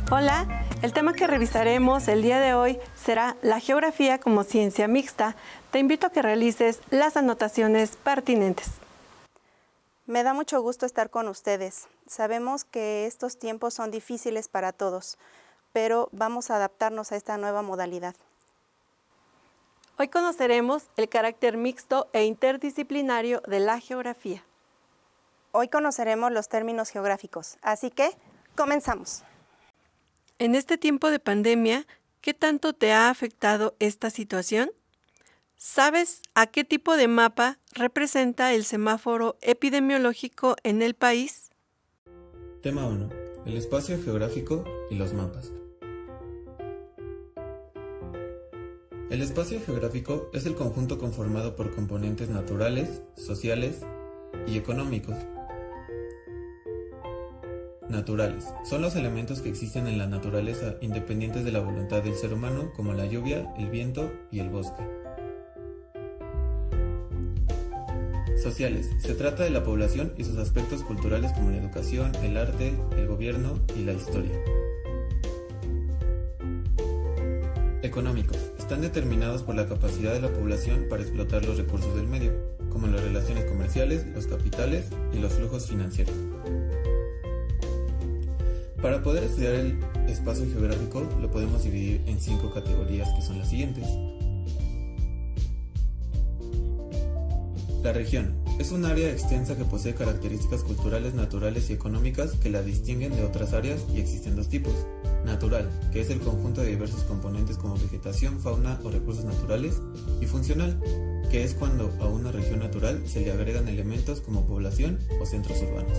Hola, el tema que revisaremos el día de hoy será la geografía como ciencia mixta. Te invito a que realices las anotaciones pertinentes. Me da mucho gusto estar con ustedes. Sabemos que estos tiempos son difíciles para todos, pero vamos a adaptarnos a esta nueva modalidad. Hoy conoceremos el carácter mixto e interdisciplinario de la geografía. Hoy conoceremos los términos geográficos, así que comenzamos. En este tiempo de pandemia, ¿qué tanto te ha afectado esta situación? ¿Sabes a qué tipo de mapa representa el semáforo epidemiológico en el país? Tema 1. El espacio geográfico y los mapas. El espacio geográfico es el conjunto conformado por componentes naturales, sociales y económicos. Naturales. Son los elementos que existen en la naturaleza independientes de la voluntad del ser humano, como la lluvia, el viento y el bosque. Sociales. Se trata de la población y sus aspectos culturales como la educación, el arte, el gobierno y la historia. Económicos. Están determinados por la capacidad de la población para explotar los recursos del medio, como las relaciones comerciales, los capitales y los flujos financieros. Para poder estudiar el espacio geográfico lo podemos dividir en 5 categorías que son las siguientes. La región es un área extensa que posee características culturales, naturales y económicas que la distinguen de otras áreas, y existen 2 tipos. Natural, que es el conjunto de diversos componentes como vegetación, fauna o recursos naturales, y funcional, que es cuando a una región natural se le agregan elementos como población o centros urbanos.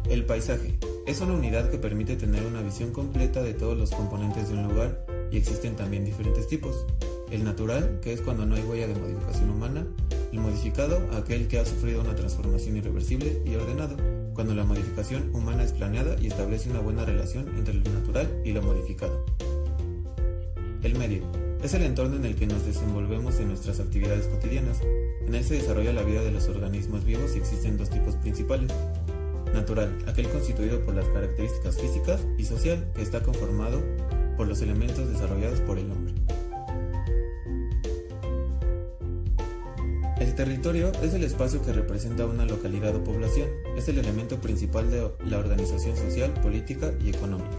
El paisaje es una unidad que permite tener una visión completa de todos los componentes de un lugar, y existen también diferentes tipos. El natural, que es cuando no hay huella de modificación humana. El modificado, aquel que ha sufrido una transformación irreversible. Y ordenado, cuando la modificación humana es planeada y establece una buena relación entre lo natural y lo modificado. El medio es el entorno en el que nos desenvolvemos en nuestras actividades cotidianas. En él se desarrolla la vida de los organismos vivos, y existen 2 tipos principales. Natural, aquel constituido por las características físicas, y social, que está conformado por los elementos desarrollados por el hombre. El territorio es el espacio que representa una localidad o población. Es el elemento principal de la organización social, política y económica.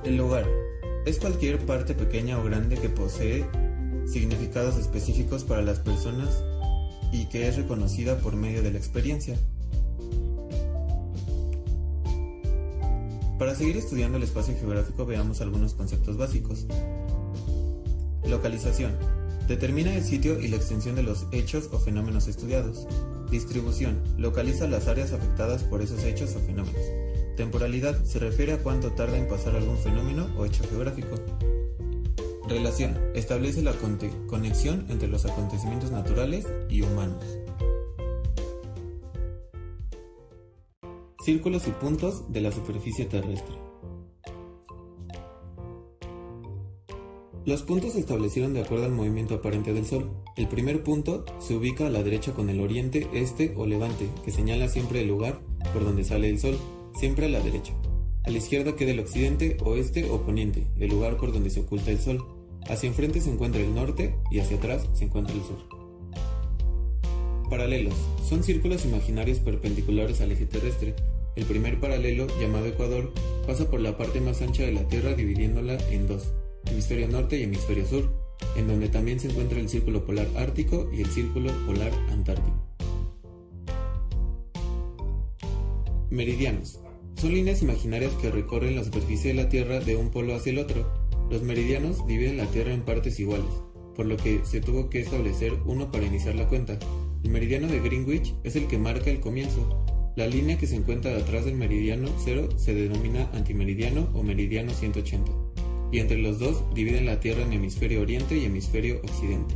El lugar es cualquier parte pequeña o grande que posee significados específicos para las personas y que es reconocida por medio de la experiencia. Para seguir estudiando el espacio geográfico, veamos algunos conceptos básicos. Localización. Determina el sitio y la extensión de los hechos o fenómenos estudiados. Distribución. Localiza las áreas afectadas por esos hechos o fenómenos. Temporalidad. Se refiere a cuánto tarda en pasar algún fenómeno o hecho geográfico. Relación. Establece la conexión entre los acontecimientos naturales y humanos. Círculos y puntos de la superficie terrestre. Los puntos se establecieron de acuerdo al movimiento aparente del Sol. El primer punto se ubica a la derecha con el oriente, este o levante, que señala siempre el lugar por donde sale el Sol, siempre a la derecha. A la izquierda queda el occidente, oeste o poniente, el lugar por donde se oculta el Sol. Hacia enfrente se encuentra el norte y hacia atrás se encuentra el sur. Paralelos. Son círculos imaginarios perpendiculares al eje terrestre. El primer paralelo, llamado ecuador, pasa por la parte más ancha de la Tierra, dividiéndola en 2, hemisferio norte y hemisferio sur, en donde también se encuentra el círculo polar ártico y el círculo polar antártico. Meridianos. Son líneas imaginarias que recorren la superficie de la Tierra de un polo hacia el otro. Los meridianos dividen la Tierra en partes iguales, por lo que se tuvo que establecer uno para iniciar la cuenta. El meridiano de Greenwich es el que marca el comienzo. La línea que se encuentra detrás del meridiano 0 se denomina antimeridiano o meridiano 180, y entre los dos dividen la Tierra en hemisferio oriente y hemisferio occidente.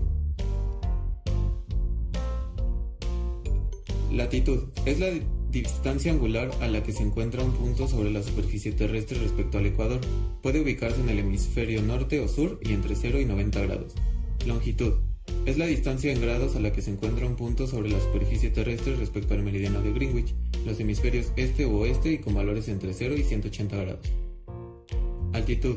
Latitud es la distancia angular a la que se encuentra un punto sobre la superficie terrestre respecto al ecuador. Puede ubicarse en el hemisferio norte o sur y entre 0 y 90 grados. Longitud es la distancia en grados a la que se encuentra un punto sobre la superficie terrestre respecto al meridiano de Greenwich, los hemisferios este u oeste y con valores entre 0 y 180 grados. Altitud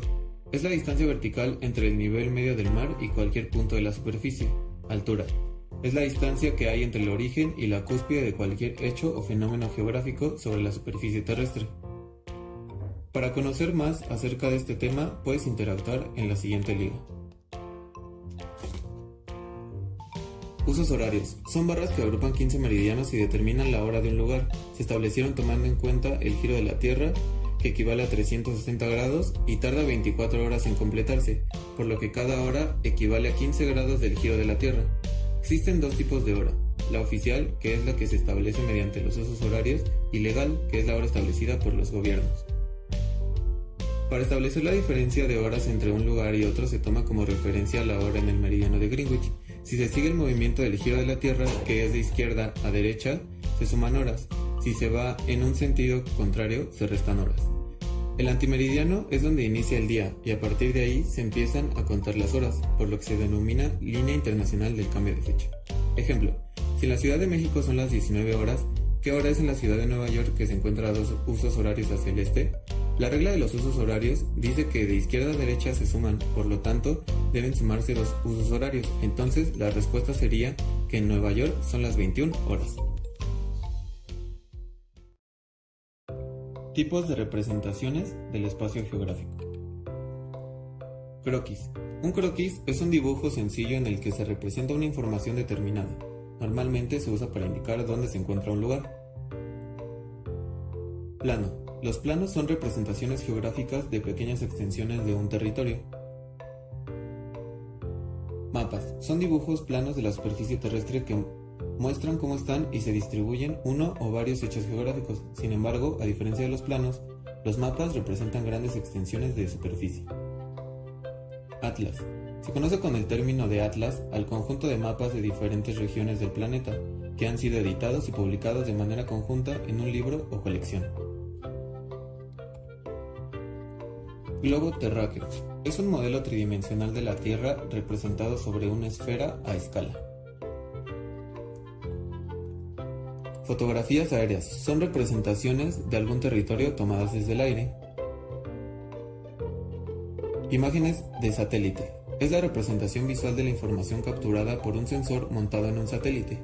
es la distancia vertical entre el nivel medio del mar y cualquier punto de la superficie. Altura es la distancia que hay entre el origen y la cúspide de cualquier hecho o fenómeno geográfico sobre la superficie terrestre. Para conocer más acerca de este tema, puedes interactuar en la siguiente liga. Usos horarios. Son barras que agrupan 15 meridianos y determinan la hora de un lugar. Se establecieron tomando en cuenta el giro de la Tierra, que equivale a 360 grados y tarda 24 horas en completarse, por lo que cada hora equivale a 15 grados del giro de la Tierra. Existen dos tipos de hora, la oficial, que es la que se establece mediante los usos horarios, y legal, que es la hora establecida por los gobiernos. Para establecer la diferencia de horas entre un lugar y otro se toma como referencia la hora en el meridiano de Greenwich. Si se sigue el movimiento del giro de la Tierra, que es de izquierda a derecha, se suman horas. Si se va en un sentido contrario, se restan horas. El antimeridiano es donde inicia el día y a partir de ahí se empiezan a contar las horas, por lo que se denomina línea internacional del cambio de fecha. Ejemplo, si en la Ciudad de México son las 19 horas, ¿qué hora es en la ciudad de Nueva York, que se encuentra a 2 usos horarios hacia el este? La regla de los usos horarios dice que de izquierda a derecha se suman, por lo tanto deben sumarse los usos horarios. Entonces la respuesta sería que en Nueva York son las 21 horas. Tipos de representaciones del espacio geográfico. Croquis. Un croquis es un dibujo sencillo en el que se representa una información determinada. Normalmente se usa para indicar dónde se encuentra un lugar. Plano. Los planos son representaciones geográficas de pequeñas extensiones de un territorio. Mapas. Son dibujos planos de la superficie terrestre que muestran cómo están y se distribuyen uno o varios hechos geográficos. Sin embargo, a diferencia de los planos, los mapas representan grandes extensiones de superficie. Atlas. Se conoce con el término de atlas al conjunto de mapas de diferentes regiones del planeta, que han sido editados y publicados de manera conjunta en un libro o colección. Globo terráqueo. Es un modelo tridimensional de la Tierra representado sobre una esfera a escala. Fotografías aéreas. Son representaciones de algún territorio tomadas desde el aire. Imágenes de satélite. Es la representación visual de la información capturada por un sensor montado en un satélite.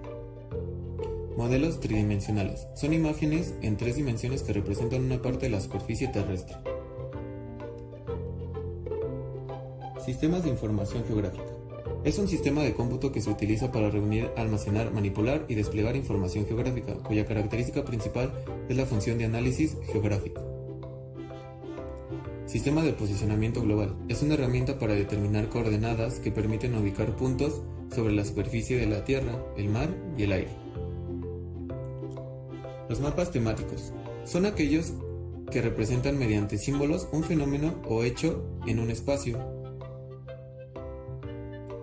Modelos tridimensionales. Son imágenes en 3 dimensiones que representan una parte de la superficie terrestre. Sistemas de información geográfica. Es un sistema de cómputo que se utiliza para reunir, almacenar, manipular y desplegar información geográfica, cuya característica principal es la función de análisis geográfico. Sistema de posicionamiento global. Es una herramienta para determinar coordenadas que permiten ubicar puntos sobre la superficie de la Tierra, el mar y el aire. Los mapas temáticos. Son aquellos que representan mediante símbolos un fenómeno o hecho en un espacio.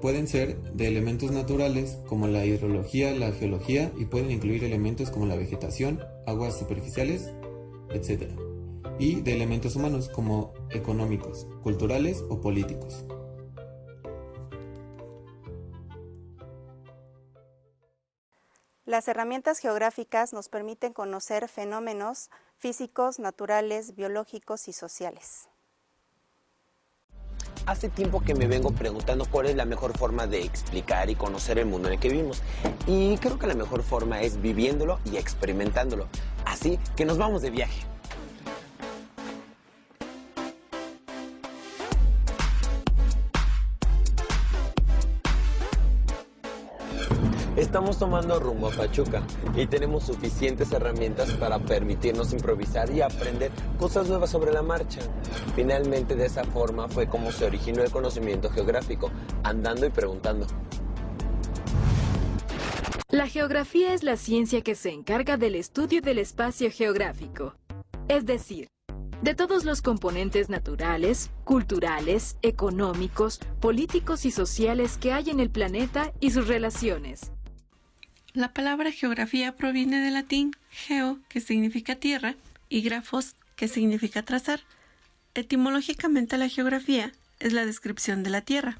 Pueden ser de elementos naturales como la hidrología, la geología y pueden incluir elementos como la vegetación, aguas superficiales, etc. Y de elementos humanos como económicos, culturales o políticos. Las herramientas geográficas nos permiten conocer fenómenos físicos, naturales, biológicos y sociales. Hace tiempo que me vengo preguntando cuál es la mejor forma de explicar y conocer el mundo en el que vivimos. Y creo que la mejor forma es viviéndolo y experimentándolo. Así que nos vamos de viaje. Estamos tomando rumbo a Pachuca y tenemos suficientes herramientas para permitirnos improvisar y aprender cosas nuevas sobre la marcha. Finalmente, de esa forma fue como se originó el conocimiento geográfico, andando y preguntando. La geografía es la ciencia que se encarga del estudio del espacio geográfico, es decir, de todos los componentes naturales, culturales, económicos, políticos y sociales que hay en el planeta y sus relaciones. La palabra geografía proviene del latín geo, que significa tierra, y grafos, que significa trazar. Etimológicamente, la geografía es la descripción de la tierra.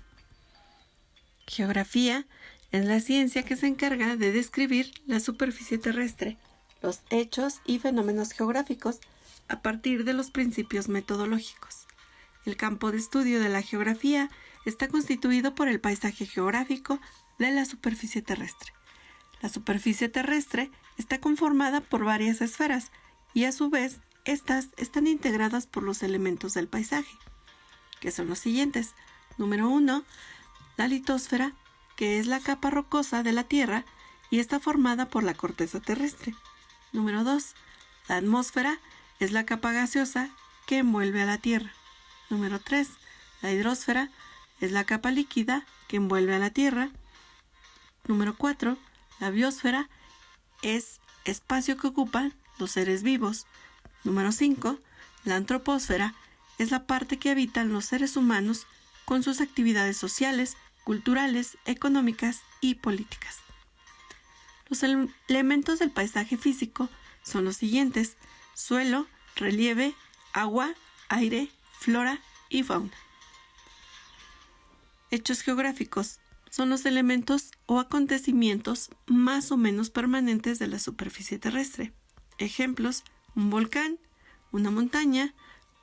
Geografía es la ciencia que se encarga de describir la superficie terrestre, los hechos y fenómenos geográficos a partir de los principios metodológicos. El campo de estudio de la geografía está constituido por el paisaje geográfico de la superficie terrestre. La superficie terrestre está conformada por varias esferas y a su vez estas están integradas por los elementos del paisaje, que son los siguientes. Número 1, la litosfera, que es la capa rocosa de la Tierra y está formada por la corteza terrestre. Número 2, la atmósfera es la capa gaseosa que envuelve a la Tierra. Número 3, la hidrosfera es la capa líquida que envuelve a la Tierra. Número 4, la biosfera es espacio que ocupan los seres vivos. Número 5, la antropósfera es la parte que habitan los seres humanos con sus actividades sociales, culturales, económicas y políticas. Los elementos del paisaje físico son los siguientes: suelo, relieve, agua, aire, flora y fauna. Hechos geográficos son los elementos o acontecimientos más o menos permanentes de la superficie terrestre. Ejemplos: un volcán, una montaña,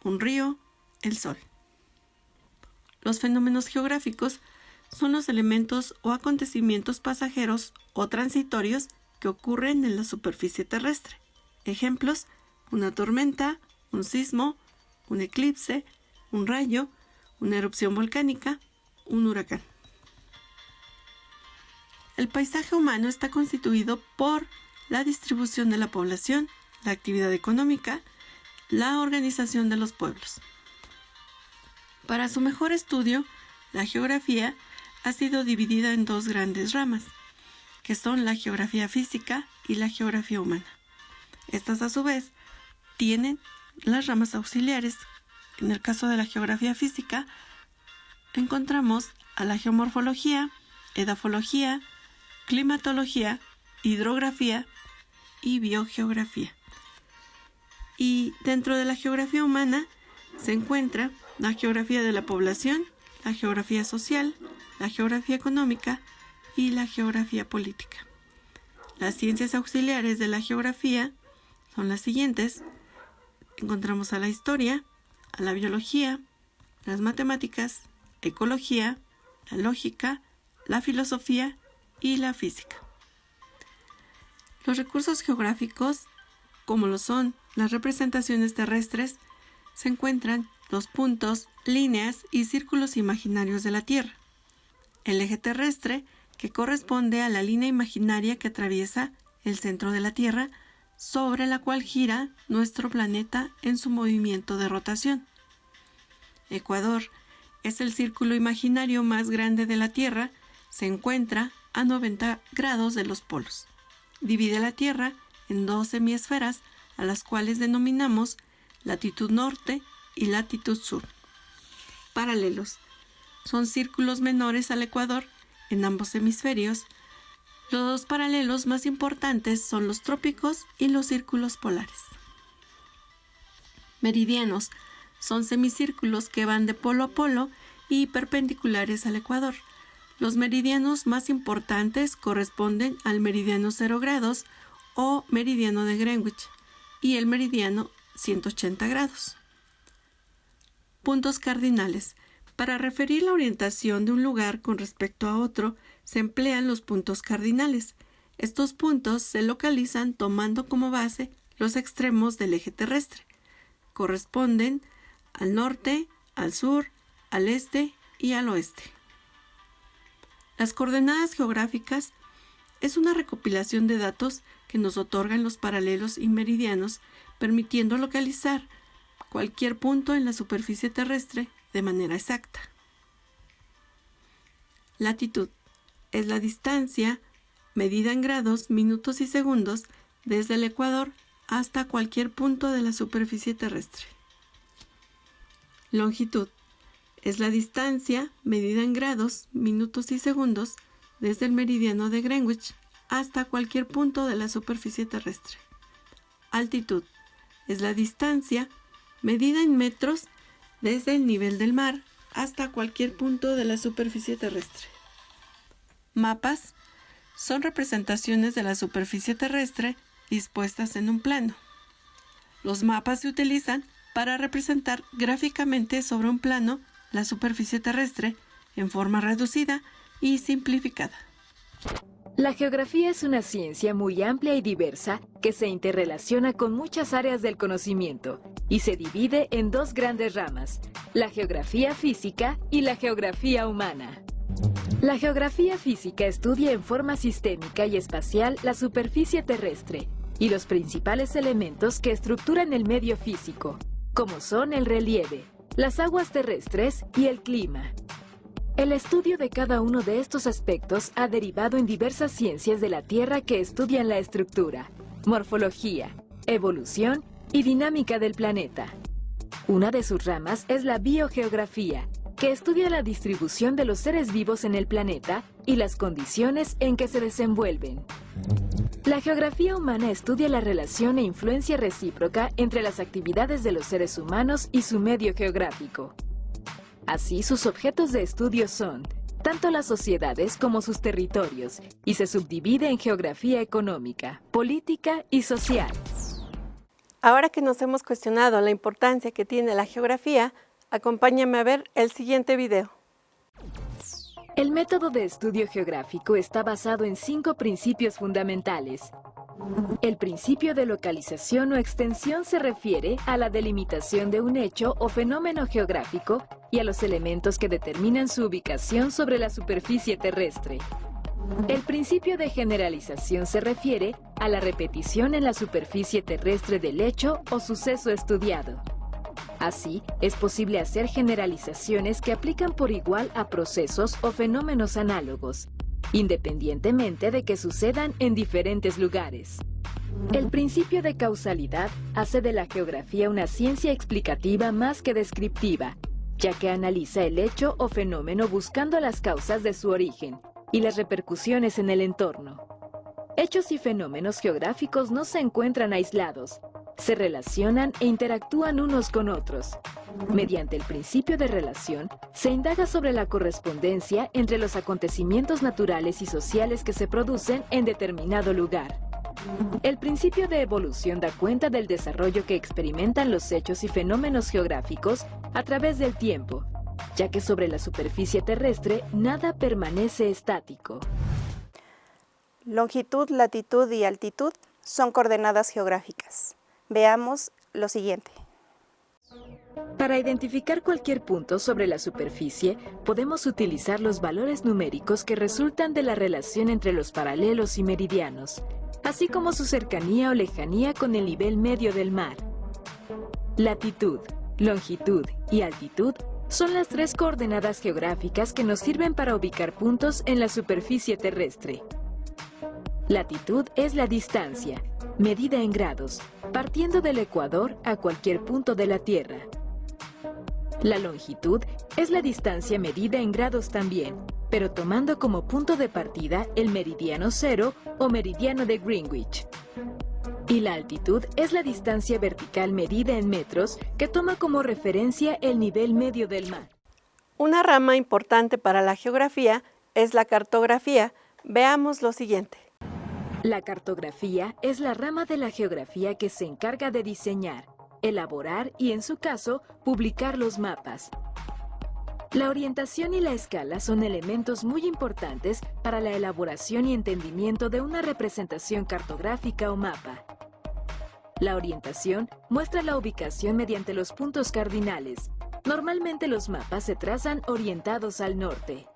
un río, el sol. Los fenómenos geográficos son los elementos o acontecimientos pasajeros o transitorios que ocurren en la superficie terrestre. Ejemplos: una tormenta, un sismo, un eclipse, un rayo, una erupción volcánica, un huracán. El paisaje humano está constituido por la distribución de la población, la actividad económica, la organización de los pueblos. Para su mejor estudio, la geografía ha sido dividida en dos grandes ramas, que son la geografía física y la geografía humana. Estas, a su vez, tienen las ramas auxiliares. En el caso de la geografía física, encontramos a la geomorfología, edafología, climatología, hidrografía y biogeografía. Y dentro de la geografía humana se encuentra la geografía de la población, la geografía social, la geografía económica y la geografía política. Las ciencias auxiliares de la geografía son las siguientes. Encontramos a la historia, a la biología, las matemáticas, ecología, la lógica, la filosofía y la física. Los recursos geográficos, como lo son las representaciones terrestres, se encuentran los puntos, líneas y círculos imaginarios de la Tierra. El eje terrestre, que corresponde a la línea imaginaria que atraviesa el centro de la Tierra, sobre la cual gira nuestro planeta en su movimiento de rotación. Ecuador es el círculo imaginario más grande de la Tierra, se encuentra a 90 grados de los polos. Divide la Tierra en dos semiesferas, a las cuales denominamos latitud norte y latitud sur. Paralelos son círculos menores al Ecuador en ambos hemisferios. Los dos paralelos más importantes son los trópicos y los círculos polares. Meridianos son semicírculos que van de polo a polo y perpendiculares al Ecuador. Los meridianos más importantes corresponden al meridiano 0 grados o meridiano de Greenwich y el meridiano 180 grados. Puntos cardinales. Para referir la orientación de un lugar con respecto a otro, se emplean los puntos cardinales. Estos puntos se localizan tomando como base los extremos del eje terrestre. Corresponden al norte, al sur, al este y al oeste. Las coordenadas geográficas es una recopilación de datos que nos otorgan los paralelos y meridianos, permitiendo localizar cualquier punto en la superficie terrestre de manera exacta. Latitud es la distancia medida en grados, minutos y segundos desde el Ecuador hasta cualquier punto de la superficie terrestre. Longitud es la distancia medida en grados, minutos y segundos desde el meridiano de Greenwich hasta cualquier punto de la superficie terrestre. Altitud es la distancia medida en metros desde el nivel del mar hasta cualquier punto de la superficie terrestre. Mapas son representaciones de la superficie terrestre dispuestas en un plano. Los mapas se utilizan para representar gráficamente sobre un plano la superficie terrestre en forma reducida y simplificada. La geografía es una ciencia muy amplia y diversa que se interrelaciona con muchas áreas del conocimiento y se divide en dos grandes ramas, la geografía física y la geografía humana. La geografía física estudia en forma sistémica y espacial la superficie terrestre y los principales elementos que estructuran el medio físico, como son el relieve, las aguas terrestres y el clima. El estudio de cada uno de estos aspectos ha derivado en diversas ciencias de la Tierra que estudian la estructura, morfología, evolución y dinámica del planeta. Una de sus ramas es la biogeografía, que estudia la distribución de los seres vivos en el planeta y las condiciones en que se desenvuelven. La geografía humana estudia la relación e influencia recíproca entre las actividades de los seres humanos y su medio geográfico. Así, sus objetos de estudio son tanto las sociedades como sus territorios, y se subdivide en geografía económica, política y social. Ahora que nos hemos cuestionado la importancia que tiene la geografía, acompáñame a ver el siguiente video. El método de estudio geográfico está basado en 5 principios fundamentales. El principio de localización o extensión se refiere a la delimitación de un hecho o fenómeno geográfico y a los elementos que determinan su ubicación sobre la superficie terrestre. El principio de generalización se refiere a la repetición en la superficie terrestre del hecho o suceso estudiado. Así, es posible hacer generalizaciones que aplican por igual a procesos o fenómenos análogos, independientemente de que sucedan en diferentes lugares. El principio de causalidad hace de la geografía una ciencia explicativa más que descriptiva, ya que analiza el hecho o fenómeno buscando las causas de su origen y las repercusiones en el entorno. Hechos y fenómenos geográficos no se encuentran aislados, se relacionan e interactúan unos con otros. Mediante el principio de relación, se indaga sobre la correspondencia entre los acontecimientos naturales y sociales que se producen en determinado lugar. El principio de evolución da cuenta del desarrollo que experimentan los hechos y fenómenos geográficos a través del tiempo, ya que sobre la superficie terrestre nada permanece estático. Longitud, latitud y altitud son coordenadas geográficas. Veamos lo siguiente. Para identificar cualquier punto sobre la superficie, podemos utilizar los valores numéricos que resultan de la relación entre los paralelos y meridianos, así como su cercanía o lejanía con el nivel medio del mar. Latitud, longitud y altitud son las 3 coordenadas geográficas que nos sirven para ubicar puntos en la superficie terrestre. Latitud es la distancia, medida en grados, partiendo del ecuador a cualquier punto de la Tierra. La longitud es la distancia medida en grados también, pero tomando como punto de partida el meridiano cero o meridiano de Greenwich. Y la altitud es la distancia vertical medida en metros que toma como referencia el nivel medio del mar. Una rama importante para la geografía es la cartografía. Veamos lo siguiente. La cartografía es la rama de la geografía que se encarga de diseñar, elaborar y, en su caso, publicar los mapas. La orientación y la escala son elementos muy importantes para la elaboración y entendimiento de una representación cartográfica o mapa. La orientación muestra la ubicación mediante los puntos cardinales. Normalmente los mapas se trazan orientados al norte.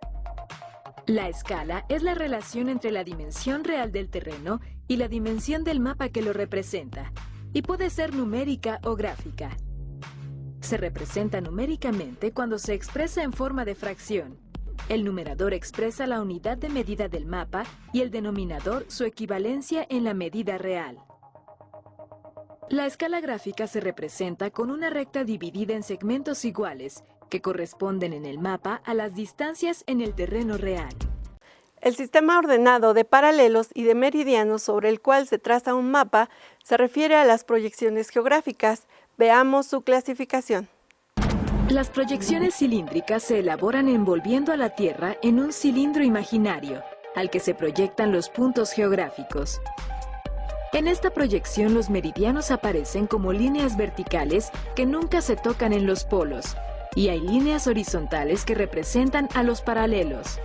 La escala es la relación entre la dimensión real del terreno y la dimensión del mapa que lo representa, y puede ser numérica o gráfica. Se representa numéricamente cuando se expresa en forma de fracción. El numerador expresa la unidad de medida del mapa y el denominador su equivalencia en la medida real. La escala gráfica se representa con una recta dividida en segmentos iguales, que corresponden en el mapa a las distancias en el terreno real. El sistema ordenado de paralelos y de meridianos sobre el cual se traza un mapa se refiere a las proyecciones geográficas. Veamos su clasificación. Las proyecciones cilíndricas se elaboran envolviendo a la Tierra en un cilindro imaginario, al que se proyectan los puntos geográficos. En esta proyección los meridianos aparecen como líneas verticales que nunca se tocan en los polos, y hay líneas horizontales que representan a los paralelos.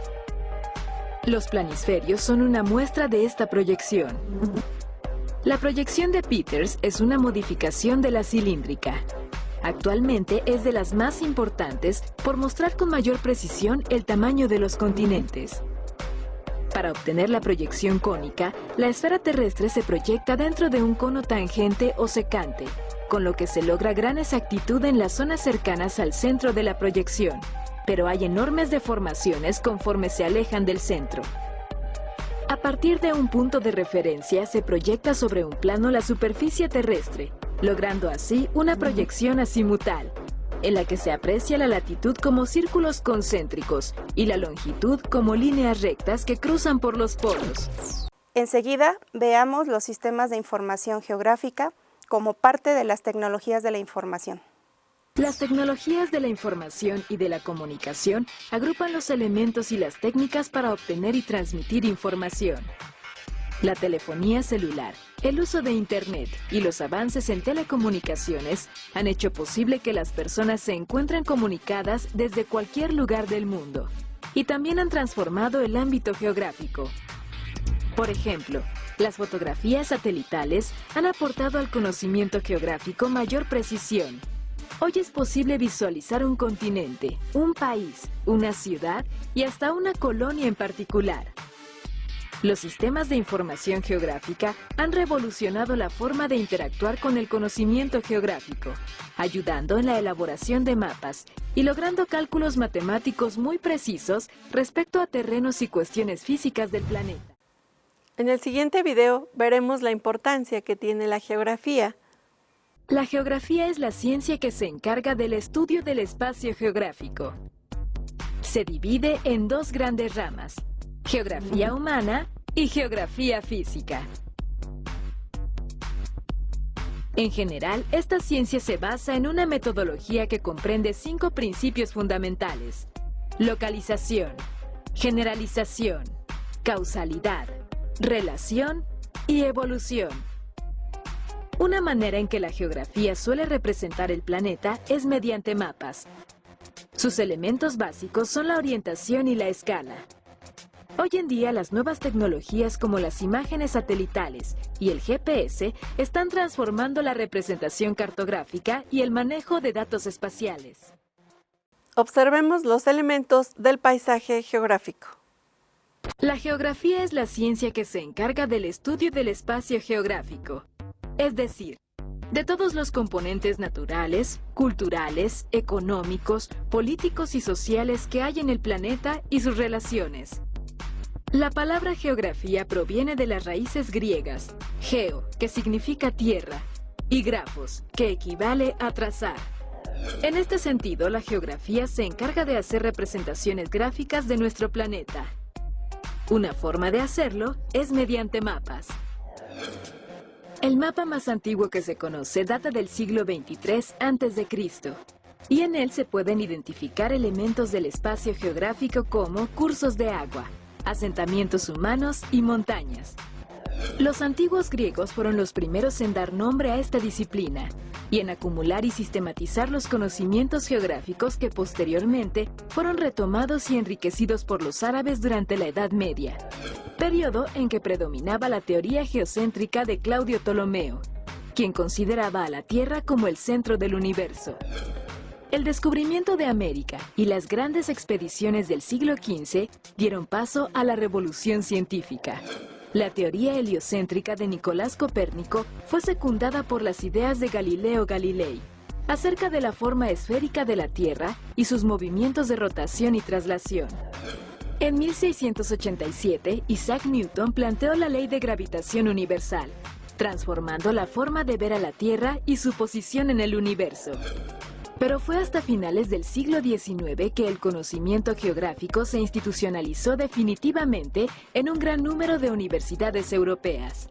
Los planisferios son una muestra de esta proyección. La proyección de Peters es una modificación de la cilíndrica. Actualmente es de las más importantes por mostrar con mayor precisión el tamaño de los continentes. Para obtener la proyección cónica, la esfera terrestre se proyecta dentro de un cono tangente o secante, con lo que se logra gran exactitud en las zonas cercanas al centro de la proyección, pero hay enormes deformaciones conforme se alejan del centro. A partir de un punto de referencia se proyecta sobre un plano la superficie terrestre, logrando así una proyección azimutal, en la que se aprecia la latitud como círculos concéntricos y la longitud como líneas rectas que cruzan por los polos. Enseguida, veamos los sistemas de información geográfica como parte de las tecnologías de la información. Las tecnologías de la información y de la comunicación agrupan los elementos y las técnicas para obtener y transmitir información. La telefonía celular, el uso de Internet y los avances en telecomunicaciones han hecho posible que las personas se encuentren comunicadas desde cualquier lugar del mundo, y también han transformado el ámbito geográfico. Por ejemplo, las fotografías satelitales han aportado al conocimiento geográfico mayor precisión. Hoy es posible visualizar un continente, un país, una ciudad y hasta una colonia en particular. Los sistemas de información geográfica han revolucionado la forma de interactuar con el conocimiento geográfico, ayudando en la elaboración de mapas y logrando cálculos matemáticos muy precisos respecto a terrenos y cuestiones físicas del planeta. En el siguiente video veremos la importancia que tiene la geografía. La geografía es la ciencia que se encarga del estudio del espacio geográfico. Se divide en dos grandes ramas: geografía humana y geografía física. En general, esta ciencia se basa en una metodología que comprende 5 principios fundamentales: localización, generalización, causalidad, relación y evolución. Una manera en que la geografía suele representar el planeta es mediante mapas. Sus elementos básicos son la orientación y la escala. Hoy en día, las nuevas tecnologías como las imágenes satelitales y el GPS están transformando la representación cartográfica y el manejo de datos espaciales. Observemos los elementos del paisaje geográfico. La geografía es la ciencia que se encarga del estudio del espacio geográfico, es decir, de todos los componentes naturales, culturales, económicos, políticos y sociales que hay en el planeta y sus relaciones. La palabra geografía proviene de las raíces griegas, geo, que significa tierra, y grafos, que equivale a trazar. En este sentido, la geografía se encarga de hacer representaciones gráficas de nuestro planeta. Una forma de hacerlo es mediante mapas. El mapa más antiguo que se conoce data del siglo XXIII a.C., y en él se pueden identificar elementos del espacio geográfico como cursos de agua, asentamientos humanos y montañas. Los antiguos griegos fueron los primeros en dar nombre a esta disciplina y en acumular y sistematizar los conocimientos geográficos que posteriormente fueron retomados y enriquecidos por los árabes durante la Edad Media, periodo en que predominaba la teoría geocéntrica de Claudio Ptolomeo, quien consideraba a la Tierra como el centro del universo. El descubrimiento de América y las grandes expediciones del siglo XV dieron paso a la revolución científica. La teoría heliocéntrica de Nicolás Copérnico fue secundada por las ideas de Galileo Galilei acerca de la forma esférica de la Tierra y sus movimientos de rotación y traslación. En 1687, Isaac Newton planteó la ley de gravitación universal, transformando la forma de ver a la Tierra y su posición en el universo. Pero fue hasta finales del siglo XIX que el conocimiento geográfico se institucionalizó definitivamente en un gran número de universidades europeas.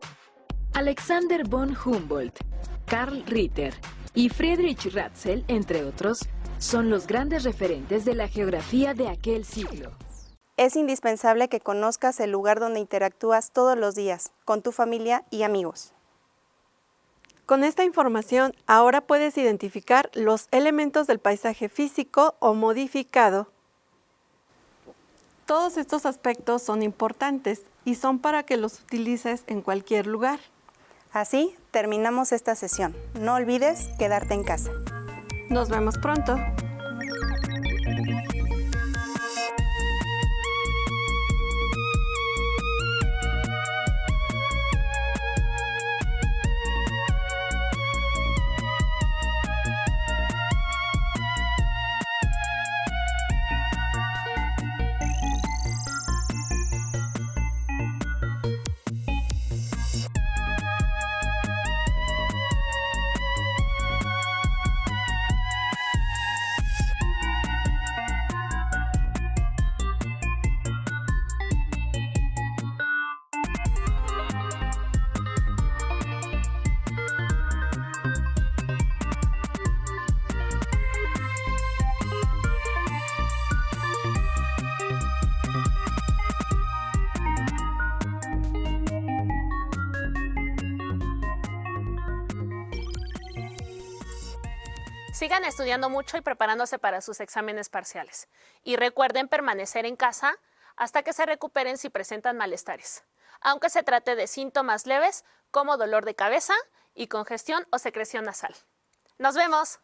Alexander von Humboldt, Karl Ritter y Friedrich Ratzel, entre otros, son los grandes referentes de la geografía de aquel siglo. Es indispensable que conozcas el lugar donde interactúas todos los días, con tu familia y amigos. Con esta información, ahora puedes identificar los elementos del paisaje físico o modificado. Todos estos aspectos son importantes y son para que los utilices en cualquier lugar. Así terminamos esta sesión. No olvides quedarte en casa. Nos vemos pronto. Sigan estudiando mucho y preparándose para sus exámenes parciales. Y recuerden permanecer en casa hasta que se recuperen si presentan malestares, aunque se trate de síntomas leves como dolor de cabeza y congestión o secreción nasal. ¡Nos vemos!